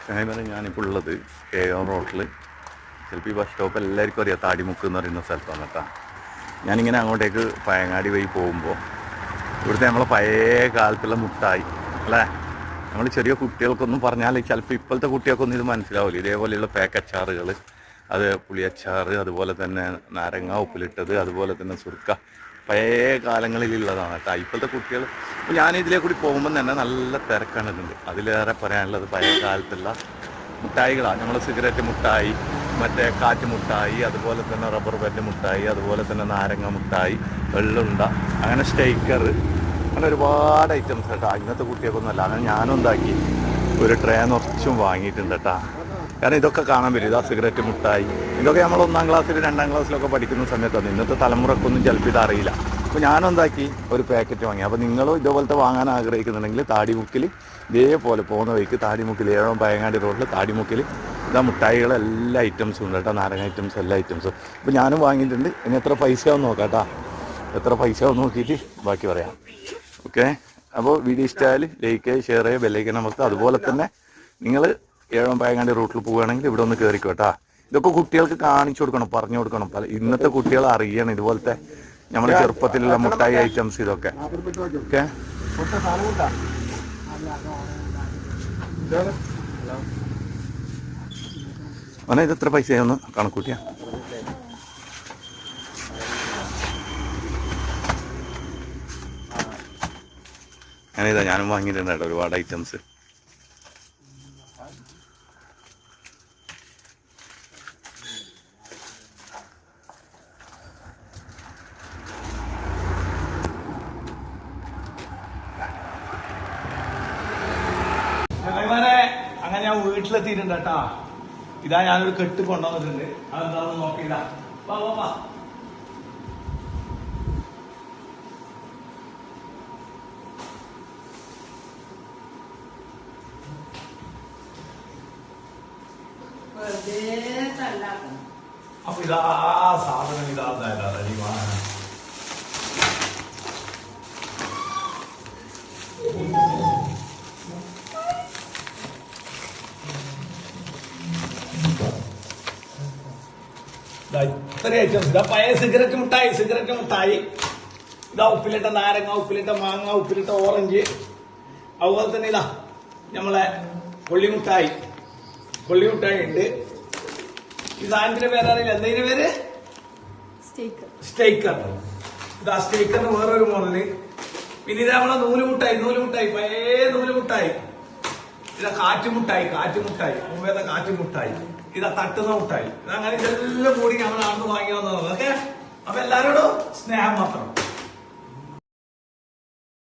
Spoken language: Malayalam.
സ്നേഹിതരെ ഞാനിപ്പോൾ ഉള്ളത് KR റോട്ടിൽ ചിലപ്പോൾ ഈ ബസ് സ്റ്റോപ്പ് എല്ലാവർക്കും അറിയാം താടിമുക്ക് എന്ന് പറയുന്ന സ്ഥലത്താണ് കേട്ടോ. ഞാനിങ്ങനെ അങ്ങോട്ടേക്ക് പയങ്ങാടി വഴി പോകുമ്പോൾ ഇവിടുത്തെ നമ്മളെ പഴയ കാലത്തുള്ള മുട്ടായി അല്ലേ, നമ്മൾ ചെറിയ കുട്ടികൾക്കൊന്നും പറഞ്ഞാൽ ചിലപ്പോൾ ഇപ്പോഴത്തെ കുട്ടികൾക്കൊന്നും ഇത് മനസ്സിലാവില്ല. ഇതേപോലെയുള്ള പാക്കച്ചാറുകൾ, അത് പുളിയച്ചാറ്, അതുപോലെ തന്നെ നാരങ്ങ ഉപ്പിലിട്ടത്, അതുപോലെ തന്നെ സുർക്ക, പഴയ കാലങ്ങളിലുള്ളതാണ് കേട്ടോ. ഇപ്പോഴത്തെ കുട്ടികൾ ഇപ്പോൾ ഞാനിതിലേ കൂടി പോകുമ്പോൾ തന്നെ നല്ല തിരക്കാണ് ഇതുണ്ട്. അതിലേറെ പറയാനുള്ളത് പഴയ കാലത്തുള്ള മുട്ടായികളാണ്. നമ്മൾ സിഗരറ്റ് മുട്ടായി, മറ്റേ കാറ്റ് മുട്ടായി, അതുപോലെ തന്നെ റബ്ബർ ബാൻഡ് മുട്ടായി, അതുപോലെ തന്നെ നാരങ്ങ മുട്ടായി, വെള്ളുണ്ട, അങ്ങനെ സ്റ്റേക്കർ, അങ്ങനെ ഒരുപാട് ഐറ്റംസ് കേട്ടോ. ഇന്നത്തെ കുട്ടികൾക്കൊന്നും അല്ല. അങ്ങനെ ഞാനും എന്താക്കി ഒരു ട്രേ നിറച്ചും വാങ്ങിയിട്ടുണ്ട് കേട്ടോ. കാരണം ഇതൊക്കെ കാണാൻ പറ്റും. ഇതാ സിഗരറ്റ് മുട്ടായി, ഇതൊക്കെ നമ്മൾ 1-ാം ക്ലാസ്സിൽ 2-ാം ക്ലാസ്സിലൊക്കെ പഠിക്കുന്ന സമയത്താണ്. ഇന്നത്തെ തലമുറക്കൊന്നും ചിലപ്പോൾ ഇതറിയില്ല. അപ്പോൾ ഞാനെന്താക്കി ഒരു പാക്കറ്റ് വാങ്ങി. അപ്പോൾ നിങ്ങളും ഇതുപോലത്തെ വാങ്ങാൻ ആഗ്രഹിക്കുന്നുണ്ടെങ്കിൽ താടിമുക്കിൽ ഇതേപോലെ പോകുന്ന വഴിക്ക് താടിമുക്കിൽ പയങ്ങാടി റോഡിൽ താടിമുക്കിൽ ഇതാ മുട്ടായികൾ എല്ലാ ഐറ്റംസും ഉണ്ട് കേട്ടോ. നാരങ്ങ ഐറ്റംസ്, എല്ലാ ഐറ്റംസും. അപ്പോൾ ഞാനും വാങ്ങിയിട്ടുണ്ട്. ഇനി എത്ര പൈസയാവും നോക്കാം കേട്ടോ. എത്ര പൈസയാവും നോക്കിയിട്ട് ബാക്കി പറയാം. ഓക്കെ, അപ്പോൾ വീഡിയോ ഇഷ്ടമായാൽ ലൈക്ക് ചെയ്യുക, ഷെയർ ചെയ്യുക, ബെല്ലൈക്കൻ അമർത്തുക. അതുപോലെ തന്നെ നിങ്ങൾ പയങ്ങാടി റൂട്ടിൽ പോവുകയാണെങ്കിൽ ഇവിടെ ഒന്ന് കയറിക്കോ കേട്ടോ. ഇതൊക്കെ കുട്ടികൾക്ക് കാണിച്ചു കൊടുക്കണം, പറഞ്ഞു കൊടുക്കണം. ഇന്നത്തെ കുട്ടികൾ അറിയണം ഇതുപോലത്തെ നമ്മുടെ ചെറുപ്പത്തിലുള്ള മുട്ടായി ഐറ്റംസ് ഇതൊക്കെ. ഓക്കെ, അവനെ ഇത് എത്ര പൈസയാന്ന് കണക്കൂട്ടിയാ? ഞാനിതാ ഞാനും വാങ്ങിയിട്ടുണ്ട് കേട്ടോ ഒരുപാട് ഐറ്റംസ്. അങ്ങനെ ഞാൻ വീട്ടിലെത്തിയിട്ടുണ്ട് കേട്ടാ. ഇതാ ഞാനൊരു കെട്ട് കൊണ്ടുവന്നിട്ടുണ്ട്. അതെന്താന്ന് നോക്കിയില്ല. വാ വാ വാ. അപ്പൊ ഇതാ സാധനം ഇതാ റെഡിമാണ്. ഇത്ര ഐറ്റംസ്. ഇതാ പഴയ സിഗരറ്റ് മുട്ടായി, ഇതാ ഉപ്പിലിട്ട നാരങ്ങ, ഉപ്പിലിട്ട മാങ്ങ, ഉപ്പിലിട്ട ഓറഞ്ച്, അതുപോലെ തന്നെ ഇതാ നമ്മളെ കൊള്ളിമുട്ടായി ഉണ്ട്. ഈ സാധനത്തിന്റെ പേരറിയില്ല, എന്തിന്റെ പേര്? സ്റ്റേക്കർ. ഇതാ സ്റ്റേക്കറിന് വേറൊരു മോഡല്. പിന്നെ ഇതാ നമ്മളെ നൂലുമുട്ടായി, പഴയ നൂലുമുട്ടായി. ഇതാ കാറ്റുമുട്ടായി, മുമ്പേത്തെ കാറ്റുമുട്ടായി. ഇതാ തട്ടുന്ന മുട്ടായി. ഇതങ്ങനെ ഇതെല്ലാം കൂടി ഞങ്ങൾ നടന്ന് വാങ്ങി വന്നതാണ്. ഓക്കെ, അപ്പൊ എല്ലാരോടും സ്നേഹം മാത്രം.